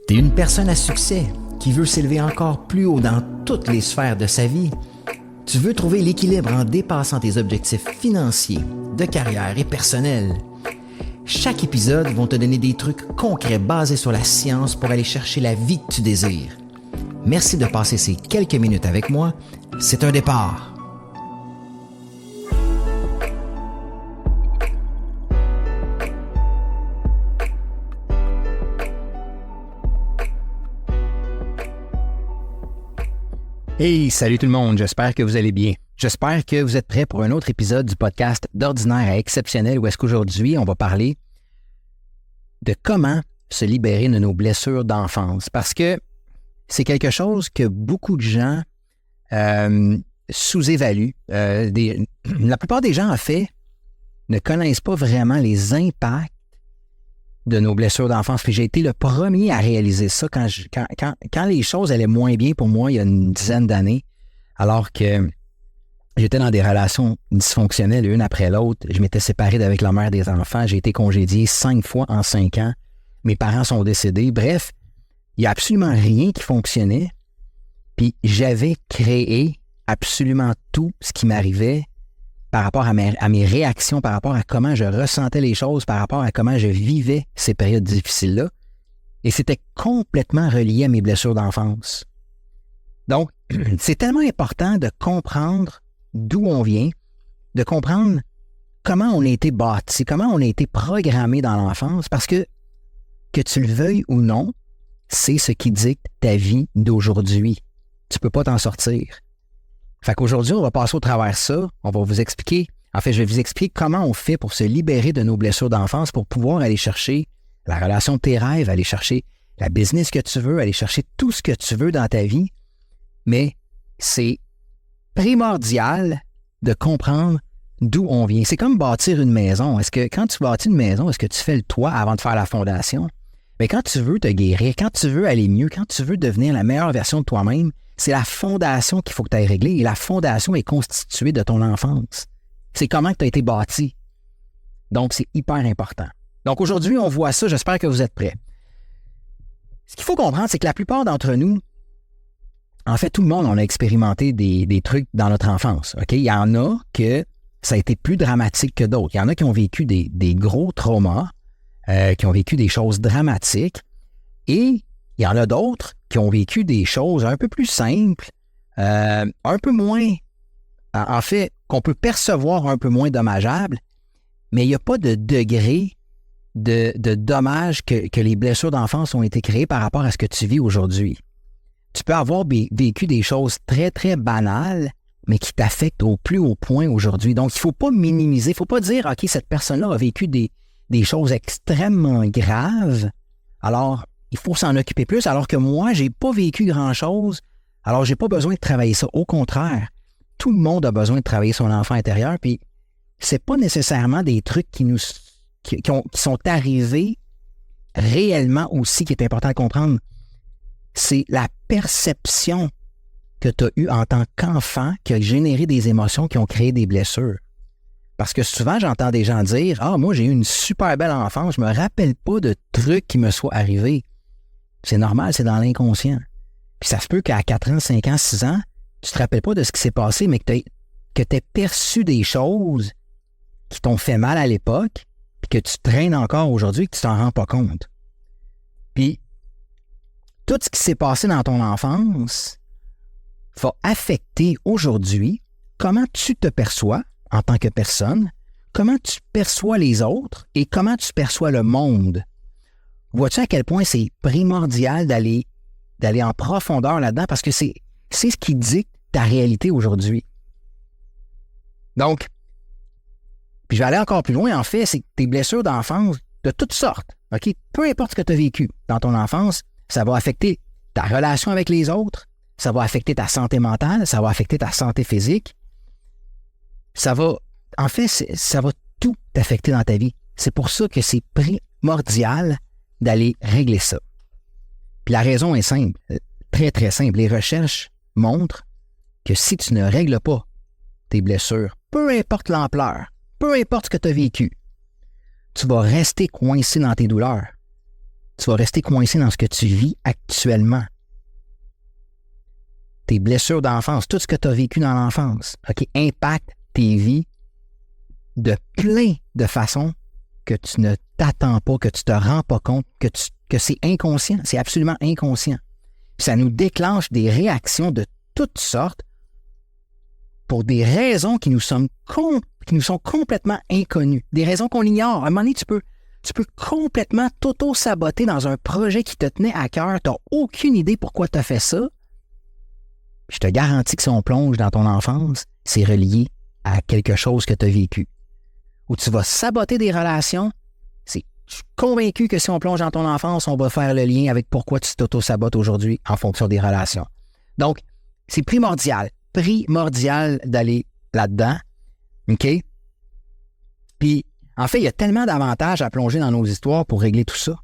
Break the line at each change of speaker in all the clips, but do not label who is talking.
T'es une personne à succès qui veut s'élever encore plus haut dans toutes les sphères de sa vie. Tu veux trouver l'équilibre en dépassant tes objectifs financiers, de carrière et personnels. Chaque épisode va te donner des trucs concrets basés sur la science pour aller chercher la vie que tu désires. Merci de passer ces quelques minutes avec moi. C'est un départ. Hey, salut tout le monde, j'espère que vous allez bien. J'espère que vous êtes prêts pour un autre épisode du podcast d'Ordinaire à Exceptionnel où est-ce qu'aujourd'hui, on va parler de comment se libérer de nos blessures d'enfance. Parce que c'est quelque chose que beaucoup de gens sous-évaluent. La plupart des gens, en fait, ne connaissent pas vraiment les impacts de nos blessures d'enfance. Puis j'ai été le premier à réaliser ça quand les choses allaient moins bien pour moi il y a une dizaine d'années, alors que j'étais dans des relations dysfonctionnelles une après l'autre. Je m'étais séparé d'avec la mère des enfants. J'ai été congédié 5 fois en 5 ans. Mes parents sont décédés. Bref, il n'y a absolument rien qui fonctionnait. Puis j'avais créé absolument tout ce qui m'arrivait par rapport à mes réactions, par rapport à comment je ressentais les choses, par rapport à comment je vivais ces périodes difficiles-là. Et c'était complètement relié à mes blessures d'enfance. Donc, c'est tellement important de comprendre d'où on vient, de comprendre comment on a été bâti, comment on a été programmé dans l'enfance, parce que tu le veuilles ou non, c'est ce qui dicte ta vie d'aujourd'hui. Tu ne peux pas t'en sortir. Fait qu'aujourd'hui, on va passer au travers ça. On va vous expliquer, je vais vous expliquer comment on fait pour se libérer de nos blessures d'enfance pour pouvoir aller chercher la relation de tes rêves, aller chercher la business que tu veux, aller chercher tout ce que tu veux dans ta vie. Mais c'est primordial de comprendre d'où on vient. C'est comme bâtir une maison. Est-ce que quand tu bâtis une maison, est-ce que tu fais le toit avant de faire la fondation? Mais quand tu veux te guérir, quand tu veux aller mieux, quand tu veux devenir la meilleure version de toi-même, c'est la fondation qu'il faut que tu ailles régler. Et la fondation est constituée de ton enfance. C'est comment tu as été bâti. Donc, c'est hyper important. Donc, aujourd'hui, on voit ça. J'espère que vous êtes prêts. Ce qu'il faut comprendre, c'est que la plupart d'entre nous, en fait, tout le monde, on a expérimenté des trucs dans notre enfance. OK? Il y en a que ça a été plus dramatique que d'autres. Il y en a qui ont vécu des gros traumas, qui ont vécu des choses dramatiques. Et il y en a d'autres qui ont vécu des choses un peu plus simples, un peu moins, en fait, qu'on peut percevoir un peu moins dommageables, mais il n'y a pas de degré de dommages que les blessures d'enfance ont été créées par rapport à ce que tu vis aujourd'hui. Tu peux avoir vécu des choses très, très banales, mais qui t'affectent au plus haut point aujourd'hui. Donc, il ne faut pas minimiser, il ne faut pas dire « OK, cette personne-là a vécu des choses extrêmement graves, alors il faut s'en occuper plus, alors que moi, je n'ai pas vécu grand-chose, alors je n'ai pas besoin de travailler ça. Au contraire, tout le monde a besoin de travailler son enfant intérieur, puis ce n'est pas nécessairement des trucs qui sont arrivés réellement aussi qui est important à comprendre. C'est la perception que tu as eue en tant qu'enfant qui a généré des émotions qui ont créé des blessures. Parce que souvent, j'entends des gens dire « Ah, moi, j'ai eu une super belle enfance, je ne me rappelle pas de trucs qui me soient arrivés. » C'est normal, c'est dans l'inconscient. Puis ça se peut qu'à 4 ans, 5 ans, 6 ans, tu ne te rappelles pas de ce qui s'est passé, mais que tu aies perçu des choses qui t'ont fait mal à l'époque, puis que tu traînes encore aujourd'hui et que tu t'en rends pas compte. Puis, tout ce qui s'est passé dans ton enfance va affecter aujourd'hui comment tu te perçois en tant que personne, comment tu perçois les autres et comment tu perçois le monde. Vois-tu à quel point c'est primordial d'aller en profondeur là-dedans parce que c'est ce qui dicte ta réalité aujourd'hui. Donc, puis je vais aller encore plus loin, en fait, c'est que tes blessures d'enfance de toutes sortes, OK? Peu importe ce que tu as vécu dans ton enfance, ça va affecter ta relation avec les autres, ça va affecter ta santé mentale, ça va affecter ta santé physique. Ça va tout t'affecter dans ta vie. C'est pour ça que c'est primordial d'aller régler ça. Puis la raison est simple, très très simple. Les recherches montrent que si tu ne règles pas tes blessures, peu importe l'ampleur, peu importe ce que tu as vécu, tu vas rester coincé dans tes douleurs. tu vas rester coincé dans ce que tu vis actuellement. Tes blessures d'enfance, tout ce que tu as vécu dans l'enfance, OK, impacte tes vies de plein de façons que tu ne t'attends pas, que tu ne te rends pas compte, que c'est inconscient, c'est absolument inconscient. Puis ça nous déclenche des réactions de toutes sortes pour des raisons qui nous sont complètement inconnues, des raisons qu'on ignore. À un moment donné, tu peux complètement t'auto-saboter dans un projet qui te tenait à cœur, tu n'as aucune idée pourquoi tu as fait ça. Je te garantis que si on plonge dans ton enfance, c'est relié à quelque chose que tu as vécu. Ou tu vas saboter des relations, je suis convaincu que si on plonge dans ton enfance, on va faire le lien avec pourquoi tu t'auto-sabotes aujourd'hui en fonction des relations. Donc, c'est primordial d'aller là-dedans, OK? Puis, en fait, il y a tellement d'avantages à plonger dans nos histoires pour régler tout ça,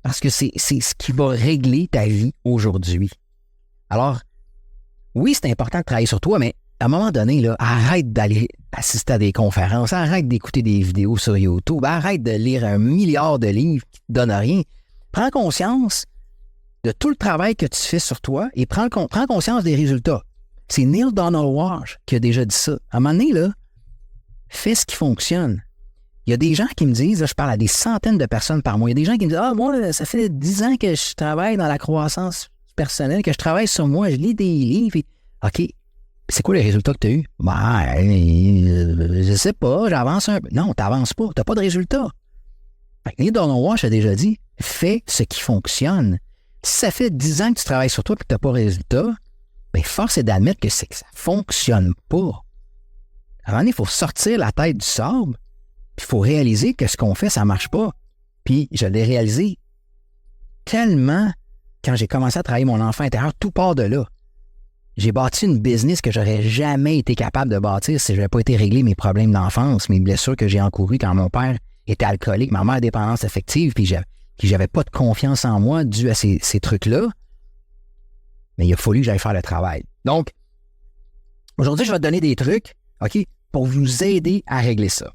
parce que c'est ce qui va régler ta vie aujourd'hui. Alors, oui, c'est important de travailler sur toi, mais à un moment donné, là, arrête d'aller assister à des conférences, arrête d'écouter des vidéos sur YouTube, arrête de lire 1 milliard de livres qui ne te donnent rien. Prends conscience de tout le travail que tu fais sur toi et prends conscience des résultats. C'est Neil Donald Walsh qui a déjà dit ça. À un moment donné, là, fais ce qui fonctionne. Il y a des gens qui me disent, là, je parle à des centaines de personnes par mois, il y a des gens qui me disent « Ah, moi, ça fait 10 ans que je travaille dans la croissance personnelle, que je travaille sur moi, je lis des livres. » OK, c'est quoi les résultats que tu as eus? Je sais pas, j'avance un peu. Non, tu n'avances pas, tu n'as pas de résultats. Neil Donald Walsh a déjà dit, fais ce qui fonctionne. Si ça fait 10 ans que tu travailles sur toi et que tu n'as pas de résultats, bien, force est d'admettre que c'est que ça ne fonctionne pas. À un moment donné, il faut sortir la tête du sable, puis il faut réaliser que ce qu'on fait, ça ne marche pas. Puis je l'ai réalisé tellement quand j'ai commencé à travailler mon enfant intérieur, tout part de là. J'ai bâti une business que j'aurais jamais été capable de bâtir si je n'avais pas été réglé mes problèmes d'enfance, mes blessures que j'ai encourues quand mon père était alcoolique, ma mère dépendance affective, puis j'avais pas de confiance en moi dû à ces trucs-là. Mais il a fallu que j'aille faire le travail. Donc, aujourd'hui, je vais te donner des trucs, OK, pour vous aider à régler ça.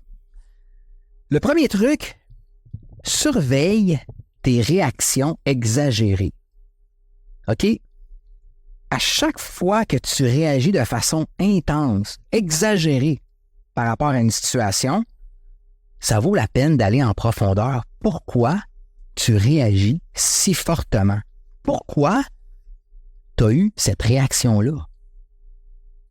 Le premier truc, surveille tes réactions exagérées. OK? À chaque fois que tu réagis de façon intense, exagérée par rapport à une situation, ça vaut la peine d'aller en profondeur. Pourquoi tu réagis si fortement? Pourquoi tu as eu cette réaction-là?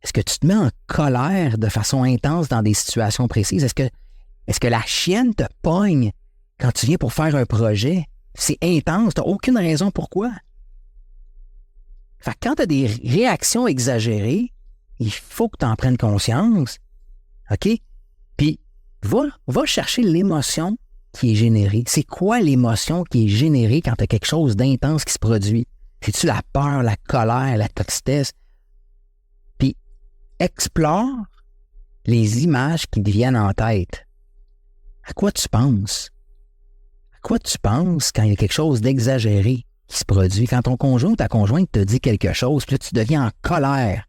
Est-ce que tu te mets en colère de façon intense dans des situations précises? Est-ce que la chienne te pogne quand tu viens pour faire un projet? C'est intense, tu n'as aucune raison pourquoi. Fait que quand tu as des réactions exagérées, il faut que tu en prennes conscience. OK? Puis, va chercher l'émotion qui est générée. C'est quoi l'émotion qui est générée quand tu as quelque chose d'intense qui se produit? C'est-tu la peur, la colère, la tristesse? Puis, explore les images qui te viennent en tête. À quoi tu penses? À quoi tu penses quand il y a quelque chose d'exagéré qui se produit? Quand ton conjoint ou ta conjointe te dit quelque chose, puis là, tu deviens en colère.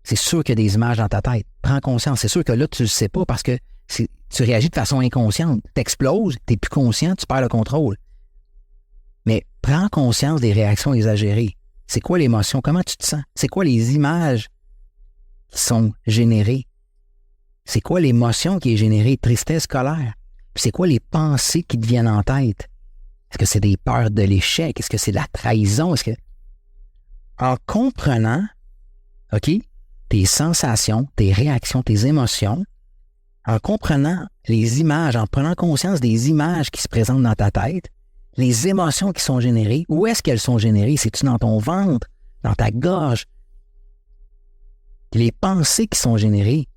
C'est sûr qu'il y a des images dans ta tête. Prends conscience. C'est sûr que là, tu ne le sais pas parce que tu réagis de façon inconsciente. Tu exploses, tu n'es plus conscient, tu perds le contrôle. Mais prends conscience des réactions exagérées. C'est quoi l'émotion? Comment tu te sens? C'est quoi les images qui sont générées? C'est quoi l'émotion qui est générée? Tristesse, colère? Puis c'est quoi les pensées qui te viennent en tête? Est-ce que c'est des peurs de l'échec? Est-ce que c'est de la trahison? En comprenant, OK, tes sensations, tes réactions, tes émotions, en comprenant les images, en prenant conscience des images qui se présentent dans ta tête, les émotions qui sont générées, où est-ce qu'elles sont générées? C'est-tu dans ton ventre, dans ta gorge? Les pensées qui sont générées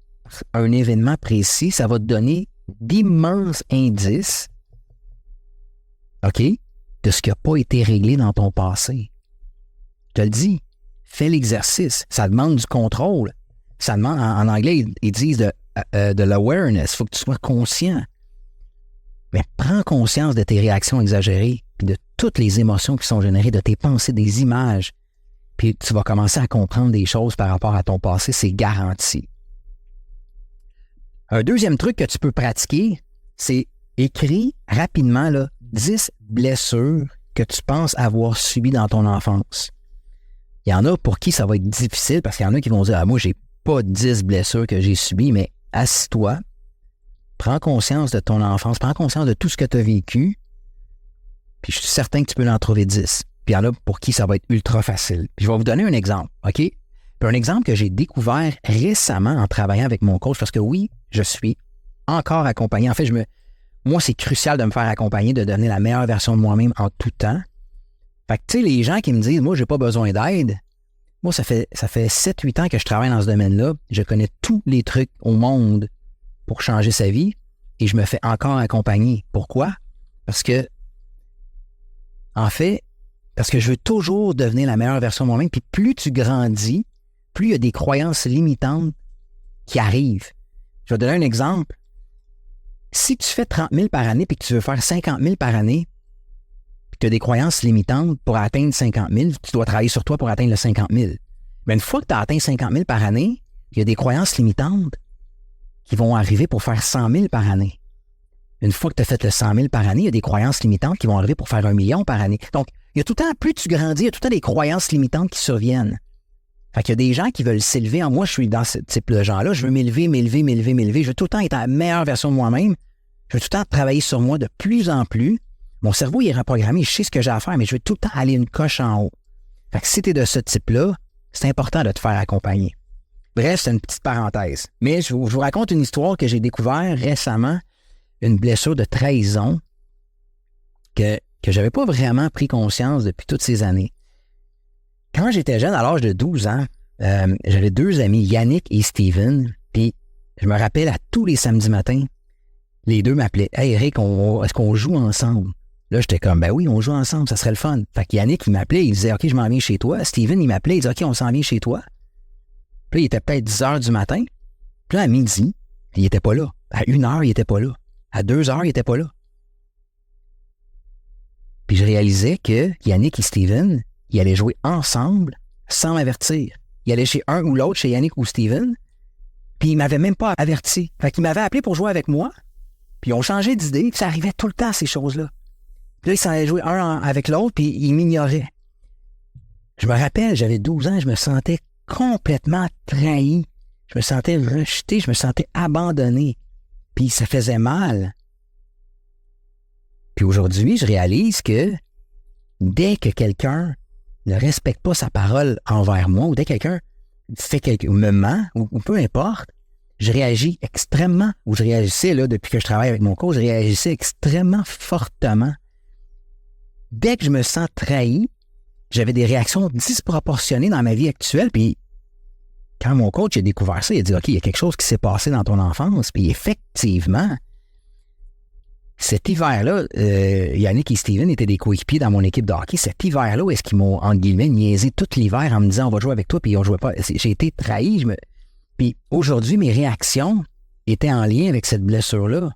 à un événement précis, ça va te donner d'immenses indices, OK, de ce qui n'a pas été réglé dans ton passé. Je te le dis, fais l'exercice. Ça demande du contrôle. Ça demande, en anglais, ils disent de l'awareness. Il faut que tu sois conscient. Mais prends conscience de tes réactions exagérées, puis de toutes les émotions qui sont générées, de tes pensées, des images. Puis tu vas commencer à comprendre des choses par rapport à ton passé, c'est garanti. Un deuxième truc que tu peux pratiquer, c'est écrire rapidement là, 10 blessures que tu penses avoir subies dans ton enfance. Il y en a pour qui ça va être difficile parce qu'il y en a qui vont dire « Ah, moi, j'ai pas 10 blessures que j'ai subies, mais assis-toi, prends conscience de ton enfance, prends conscience de tout ce que tu as vécu, puis je suis certain que tu peux en trouver 10. Puis il y en a pour qui ça va être ultra facile. Puis je vais vous donner un exemple, OK? Puis un exemple que j'ai découvert récemment en travaillant avec mon coach, parce que oui, je suis encore accompagné. En fait, moi, c'est crucial de me faire accompagner, de devenir la meilleure version de moi-même en tout temps. Fait que, tu sais, les gens qui me disent « Moi, j'ai pas besoin d'aide », moi, ça fait 7-8 ans que je travaille dans ce domaine-là. Je connais tous les trucs au monde pour changer sa vie et je me fais encore accompagner. Pourquoi? Parce que je veux toujours devenir la meilleure version de moi-même. Puis plus tu grandis, plus il y a des croyances limitantes qui arrivent. Je vais te donner un exemple. Si tu fais 30 000 par année et que tu veux faire 50 000 par année, puis tu as des croyances limitantes pour atteindre 50 000, tu dois travailler sur toi pour atteindre le 50 000. Mais une fois que tu as atteint 50 000 par année, il y a des croyances limitantes qui vont arriver pour faire 100 000 par année. Une fois que tu as fait le 100 000 par année, il y a des croyances limitantes qui vont arriver pour faire 1 million par année. Donc, il y a tout le temps, plus tu grandis, il y a tout le temps des croyances limitantes qui surviennent. Fait qu'il y a des gens qui veulent s'élever. Moi, je suis dans ce type de gens-là. Je veux m'élever. Je veux tout le temps être la meilleure version de moi-même. Je veux tout le temps travailler sur moi de plus en plus. Mon cerveau, il est reprogrammé. Je sais ce que j'ai à faire, mais je veux tout le temps aller une coche en haut. Fait que si tu es de ce type-là, c'est important de te faire accompagner. Bref, c'est une petite parenthèse. Mais je vous raconte une histoire que j'ai découvert récemment, une blessure de trahison que je n'avais pas vraiment pris conscience depuis toutes ces années. Quand j'étais jeune, à l'âge de 12 ans, j'avais 2 amis, Yannick et Steven, puis je me rappelle à tous les samedis matins, les 2 m'appelaient « Hey Eric, est-ce qu'on joue ensemble? » Là, j'étais comme « Ben oui, on joue ensemble, ça serait le fun. » Fait que Yannick, il m'appelait, il disait « OK, je m'en viens chez toi. » Steven, il m'appelait, il disait « OK, on s'en vient chez toi. » Puis là, il était peut-être 10 heures du matin. Puis là, à midi, il n'était pas là. À 1 heure, il n'était pas là. À 2 heures, il n'était pas là. Puis je réalisais que Yannick et Steven, ils allaient jouer ensemble sans m'avertir. Ils allaient chez un ou l'autre, chez Yannick ou Steven, puis ils ne m'avaient même pas averti. Fait qu'ils m'avaient appelé pour jouer avec moi, puis ils ont changé d'idée, puis ça arrivait tout le temps, ces choses-là. Puis là, ils s'en allaient jouer un avec l'autre, puis ils m'ignoraient. Je me rappelle, j'avais 12 ans, je me sentais complètement trahi. Je me sentais rejeté, je me sentais abandonné. Puis ça faisait mal. Puis aujourd'hui, je réalise que dès que quelqu'un ne respecte pas sa parole envers moi, ou dès que quelqu'un me ment, ou peu importe, je réagis extrêmement, ou je réagissais, là, depuis que je travaille avec mon coach, je réagissais extrêmement fortement. Dès que je me sens trahi, j'avais des réactions disproportionnées dans ma vie actuelle, puis quand mon coach a découvert ça, il a dit « OK, il y a quelque chose qui s'est passé dans ton enfance. » Puis effectivement, cet hiver-là, Yannick et Steven étaient des coéquipiers dans mon équipe de hockey. Cet hiver-là, où est-ce qu'ils m'ont, entre guillemets, niaisé tout l'hiver en me disant « On va jouer avec toi », puis on ne jouait pas. J'ai été trahi. Puis aujourd'hui, mes réactions étaient en lien avec cette blessure-là.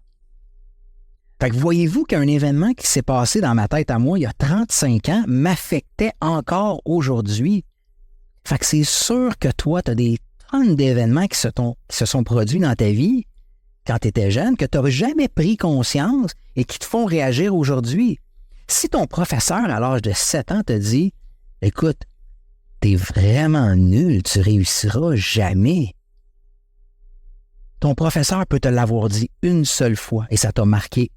Fait que voyez-vous qu'un événement qui s'est passé dans ma tête à moi il y a 35 ans m'affectait encore aujourd'hui. Fait que c'est sûr que toi, tu as des tonnes d'événements qui se sont produits dans ta vie quand tu étais jeune, que tu n'as jamais pris conscience et qui te font réagir aujourd'hui. Si ton professeur à l'âge de 7 ans te dit « Écoute, t'es vraiment nul, tu réussiras jamais », ton professeur peut te l'avoir dit une seule fois et ça t'a marqué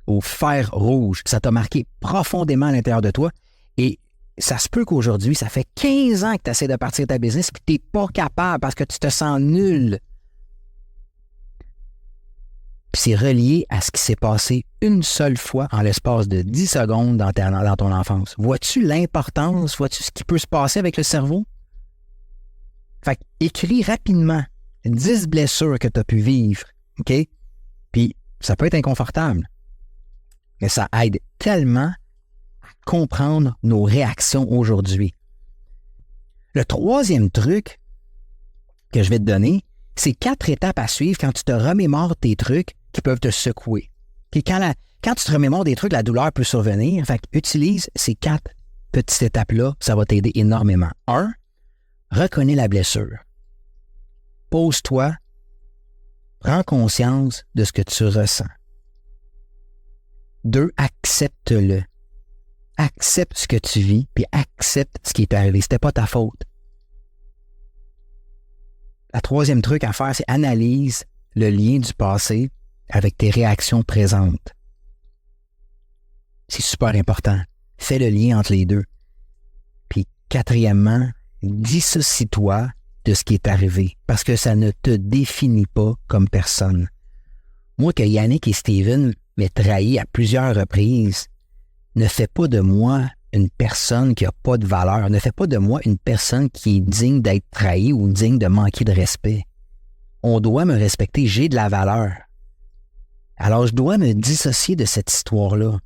au fer rouge, ça t'a marqué profondément à l'intérieur de toi et ça se peut qu'aujourd'hui, ça fait 15 ans que tu essaies de partir ta business et que tu n'es pas capable parce que tu te sens nul. Puis c'est relié à ce qui s'est passé une seule fois en l'espace de 10 secondes dans ton enfance. Vois-tu l'importance? Vois-tu ce qui peut se passer avec le cerveau? Fait écris rapidement 10 blessures que tu as pu vivre, OK? Puis ça peut être inconfortable, mais ça aide tellement à comprendre nos réactions aujourd'hui. Le 3e truc que je vais te donner, c'est 4 étapes à suivre quand tu te remémores tes trucs qui peuvent te secouer. Puis quand tu te remémores des trucs, la douleur peut survenir. Fait utilise ces 4 petites étapes-là, ça va t'aider énormément. 1. Reconnais la blessure. Pose-toi, prends conscience de ce que tu ressens. 2, accepte-le. Accepte ce que tu vis, puis accepte ce qui est arrivé. C'était pas ta faute. La 3e truc à faire, c'est analyse le lien du passé avec tes réactions présentes. C'est super important. Fais le lien entre les deux. Puis 4e, dissocie-toi de ce qui est arrivé, parce que ça ne te définit pas comme personne. Moi, que Yannick et Steven m'aient trahi à plusieurs reprises, ne fait pas de moi une personne qui n'a pas de valeur, ne fait pas de moi une personne qui est digne d'être trahie ou digne de manquer de respect. On doit me respecter, j'ai de la valeur. Alors, je dois me dissocier de cette histoire-là.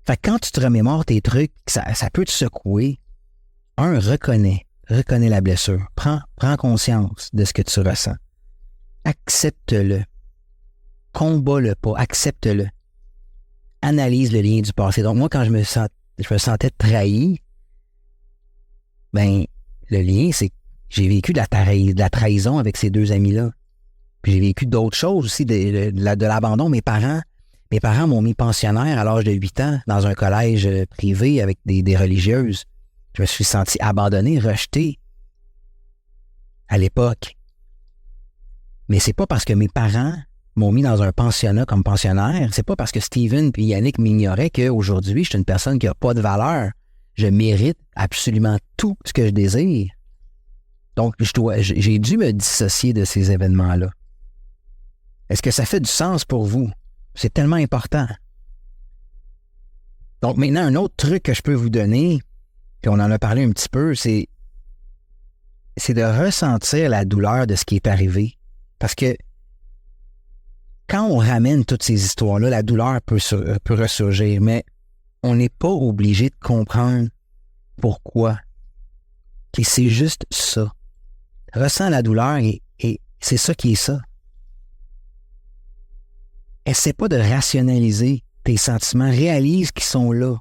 Fait que quand tu te remémores tes trucs, ça peut te secouer. Reconnais la blessure. Prends conscience de ce que tu ressens. Accepte-le. Combats-le pas, accepte-le. Analyse le lien du passé. Donc moi, quand je me sentais trahi, ben le lien, c'est que j'ai vécu de la trahison avec ces 2 amis-là. Puis j'ai vécu d'autres choses aussi, de l'abandon. Mes parents m'ont mis pensionnaire à l'âge de 8 ans dans un collège privé avec des religieuses. Je me suis senti abandonné, rejeté à l'époque. Mais c'est pas parce que mes parents m'ont mis dans un pensionnat comme pensionnaire, c'est pas parce que Steven et Yannick m'ignoraient qu'aujourd'hui, je suis une personne qui n'a pas de valeur. Je mérite absolument tout ce que je désire. Donc, j'ai dû me dissocier de ces événements-là. Est-ce que ça fait du sens pour vous? C'est tellement important. Donc, maintenant, un autre truc que je peux vous donner, puis on en a parlé un petit peu, c'est de ressentir la douleur de ce qui est arrivé. Parce que quand on ramène toutes ces histoires-là, la douleur peut ressurgir, mais on n'est pas obligé de comprendre pourquoi. Et c'est juste ça. Ressens la douleur et c'est ça qui est ça. Essaie pas de rationaliser tes sentiments, réalise qu'ils sont là.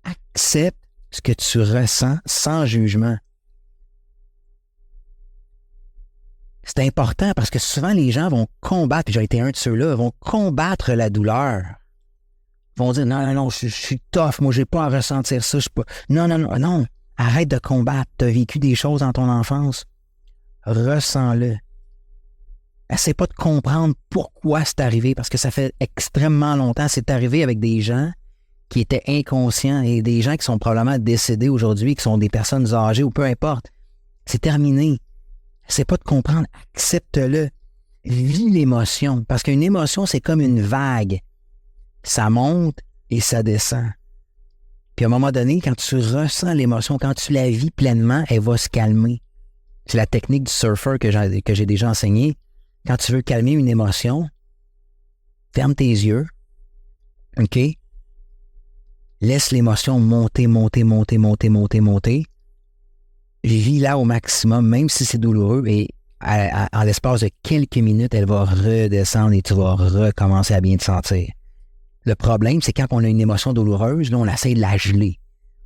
Accepte ce que tu ressens sans jugement. C'est important parce que souvent les gens vont combattre, puis j'ai été un de ceux-là, vont combattre la douleur. Ils vont dire non, je suis tough, moi j'ai pas à ressentir ça, je suis pas. Non, arrête de combattre, tu as vécu des choses dans ton enfance. Ressens-le. Essaie pas de comprendre pourquoi c'est arrivé, parce que ça fait extrêmement longtemps, c'est arrivé avec des gens qui étaient inconscients et des gens qui sont probablement décédés aujourd'hui, qui sont des personnes âgées ou peu importe. C'est terminé. Essaie pas de comprendre, accepte-le. Vis l'émotion, parce qu'une émotion, c'est comme une vague. Ça monte et ça descend. Puis à un moment donné, quand tu ressens l'émotion, quand tu la vis pleinement, elle va se calmer. C'est la technique du surfer que j'ai déjà enseignée. Quand tu veux calmer une émotion, ferme tes yeux, OK? Laisse l'émotion monter. Vis-la au maximum, même si c'est douloureux, et en l'espace de quelques minutes, elle va redescendre et tu vas recommencer à bien te sentir. Le problème, c'est quand on a une émotion douloureuse, là, on essaie de la geler.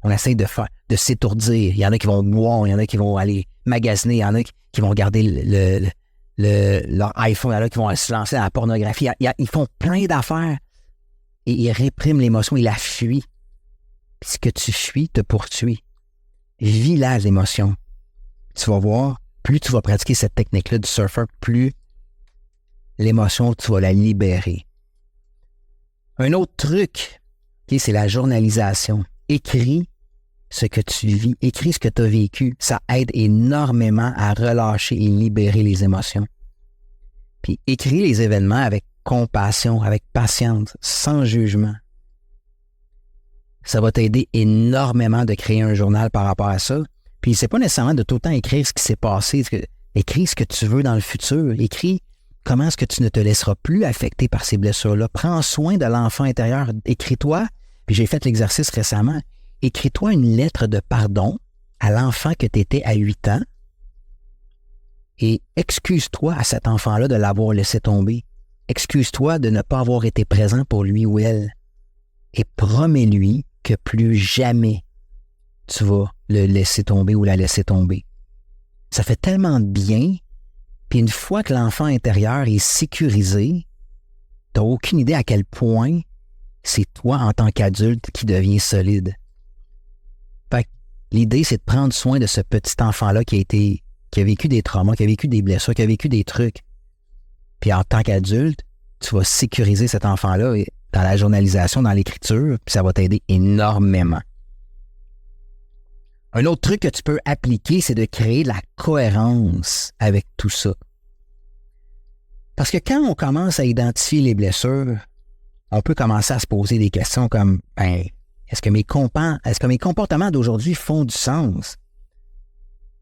On essaie de s'étourdir. Il y en a qui vont boire, il y en a qui vont aller magasiner, il y en a qui vont regarder leur iPhone, il y en a qui vont se lancer dans la pornographie. Ils font plein d'affaires et ils répriment l'émotion, ils la fuient. Puis ce que tu fuis te poursuit. Vis-la l'émotion. Tu vas voir, plus tu vas pratiquer cette technique-là du surfer, plus l'émotion, tu vas la libérer. Un autre truc, okay, c'est la journalisation. Écris ce que tu vis, écris ce que tu as vécu. Ça aide énormément à relâcher et libérer les émotions. Puis écris les événements avec compassion, avec patience, sans jugement. Ça va t'aider énormément de créer un journal par rapport à ça. Puis c'est pas nécessairement de tout le temps écrire ce qui s'est passé. Écris ce que tu veux dans le futur. Écris comment est-ce que tu ne te laisseras plus affecter par ces blessures-là. Prends soin de l'enfant intérieur. Écris-toi, puis j'ai fait l'exercice récemment, écris-toi une lettre de pardon à l'enfant que tu étais à 8 ans et excuse-toi à cet enfant-là de l'avoir laissé tomber. Excuse-toi de ne pas avoir été présent pour lui ou elle. Et promets-lui que plus jamais tu vas le laisser tomber ou la laisser tomber. Ça fait tellement de bien. Puis une fois que l'enfant intérieur est sécurisé, tu n'as aucune idée à quel point c'est toi en tant qu'adulte qui deviens solide. Fait que l'idée, c'est de prendre soin de ce petit enfant-là qui a vécu des traumas, qui a vécu des blessures, qui a vécu des trucs. Puis en tant qu'adulte, tu vas sécuriser cet enfant-là dans la journalisation, dans l'écriture, puis ça va t'aider énormément. Un autre truc que tu peux appliquer, c'est de créer de la cohérence avec tout ça. Parce que quand on commence à identifier les blessures, on peut commencer à se poser des questions comme est-ce que mes comportements d'aujourd'hui font du sens?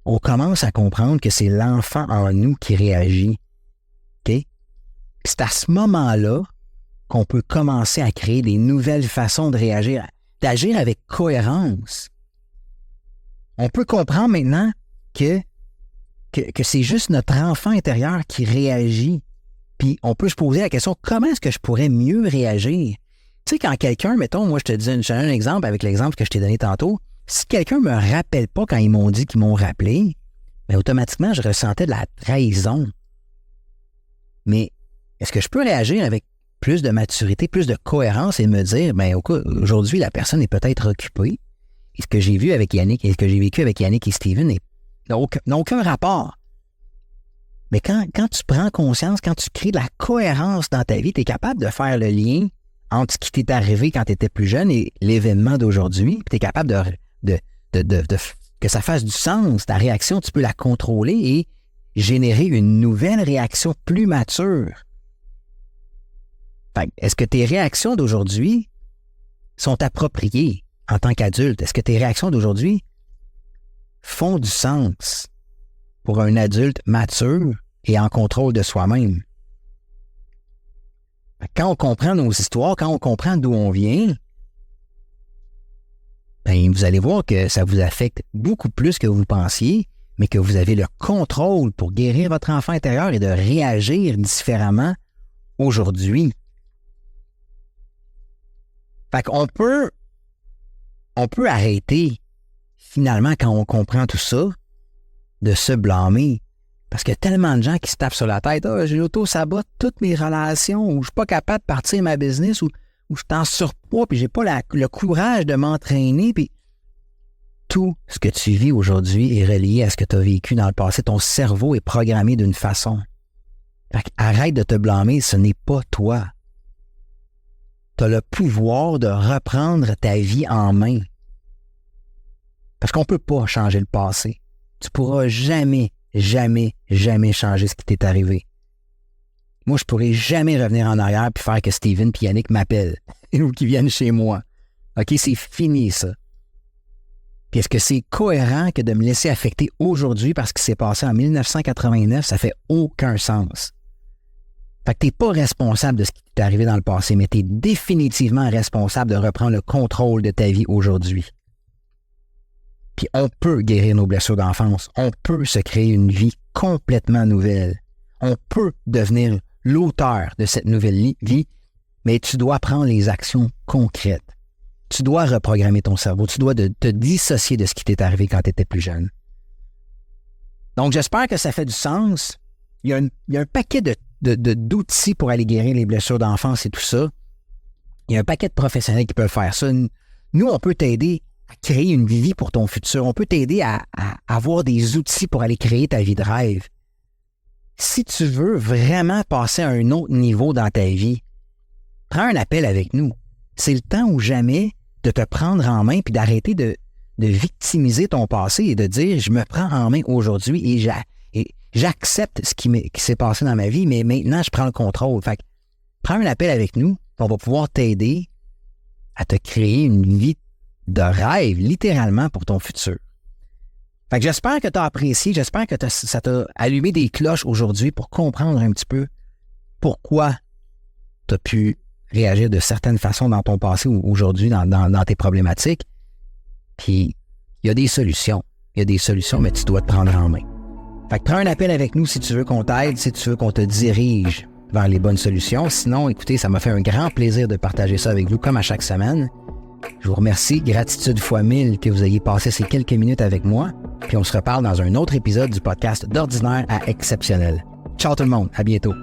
On commence à comprendre que c'est l'enfant en nous qui réagit. OK? C'est à ce moment-là qu'on peut commencer à créer des nouvelles façons de réagir, d'agir avec cohérence. On peut comprendre maintenant que c'est juste notre enfant intérieur qui réagit. Puis on peut se poser la question, comment est-ce que je pourrais mieux réagir? Tu sais, quand quelqu'un, mettons, moi je te dis un exemple avec l'exemple que je t'ai donné tantôt, si quelqu'un ne me rappelle pas quand ils m'ont dit qu'ils m'ont rappelé, bien, automatiquement, je ressentais de la trahison. Mais est-ce que je peux réagir avec plus de maturité, plus de cohérence et me dire, bien, aujourd'hui, la personne est peut-être occupée. Et ce que j'ai vu avec Yannick et ce que j'ai vécu avec Yannick et Steven n'a aucun rapport. Mais quand tu prends conscience, quand tu crées de la cohérence dans ta vie, tu es capable de faire le lien entre ce qui t'est arrivé quand tu étais plus jeune et l'événement d'aujourd'hui, puis tu es capable que ça fasse du sens. Ta réaction, tu peux la contrôler et générer une nouvelle réaction plus mature. Fait, est-ce que tes réactions d'aujourd'hui sont appropriées en tant qu'adulte? Est-ce que tes réactions d'aujourd'hui font du sens pour un adulte mature et en contrôle de soi-même? Quand on comprend nos histoires, quand on comprend d'où on vient, bien, vous allez voir que ça vous affecte beaucoup plus que vous pensiez, mais que vous avez le contrôle pour guérir votre enfant intérieur et de réagir différemment aujourd'hui. Fait qu'on peut arrêter, finalement, quand on comprend tout ça, de se blâmer. Parce qu'il y a tellement de gens qui se tapent sur la tête. « J'ai l'auto-sabote toutes mes relations, ou je suis pas capable de partir ma business, ou je suis en surpoids, puis j'ai pas le courage de m'entraîner. » Puis tout ce que tu vis aujourd'hui est relié à ce que tu as vécu dans le passé. Ton cerveau est programmé d'une façon. Fait arrête de te blâmer, ce n'est pas toi. Tu as le pouvoir de reprendre ta vie en main. Parce qu'on ne peut pas changer le passé. Tu ne pourras jamais changer ce qui t'est arrivé. Moi, je ne pourrai jamais revenir en arrière et faire que Steven et Yannick m'appellent ou qu'ils viennent chez moi. OK, c'est fini, ça. Puis est-ce que c'est cohérent que de me laisser affecter aujourd'hui parce que c'est passé en 1989? Ça fait aucun sens. Fait que tu n'es pas responsable de ce qui t'est arrivé dans le passé, mais tu es définitivement responsable de reprendre le contrôle de ta vie aujourd'hui. Puis on peut guérir nos blessures d'enfance. On peut se créer une vie complètement nouvelle. On peut devenir l'auteur de cette nouvelle vie, mais tu dois prendre les actions concrètes. Tu dois reprogrammer ton cerveau. Tu dois te dissocier de ce qui t'est arrivé quand tu étais plus jeune. Donc, j'espère que ça fait du sens. Il y a un paquet d'outils pour aller guérir les blessures d'enfance et tout ça. Il y a un paquet de professionnels qui peuvent faire ça. Nous, on peut t'aider à créer une vie pour ton futur. On peut t'aider à avoir des outils pour aller créer ta vie de rêve. Si tu veux vraiment passer à un autre niveau dans ta vie, prends un appel avec nous. C'est le temps ou jamais de te prendre en main puis d'arrêter de victimiser ton passé et de dire « je me prends en main aujourd'hui et j'accepte ce qui s'est passé dans ma vie, mais maintenant, je prends le contrôle. » Fait que prends un appel avec nous, on va pouvoir t'aider à te créer une vie de rêve, littéralement, pour ton futur. Fait que j'espère que tu as apprécié, j'espère que ça t'a allumé des cloches aujourd'hui pour comprendre un petit peu pourquoi tu as pu réagir de certaines façons dans ton passé ou aujourd'hui dans tes problématiques. Puis, il y a des solutions. Il y a des solutions, mais tu dois te prendre en main. Fait que prends un appel avec nous si tu veux qu'on t'aide, si tu veux qu'on te dirige vers les bonnes solutions. Sinon, écoutez, ça m'a fait un grand plaisir de partager ça avec vous, comme à chaque semaine. Je vous remercie, gratitude fois 1000 que vous ayez passé ces quelques minutes avec moi. Puis on se reparle dans un autre épisode du podcast d'Ordinaire à Exceptionnel. Ciao tout le monde, à bientôt.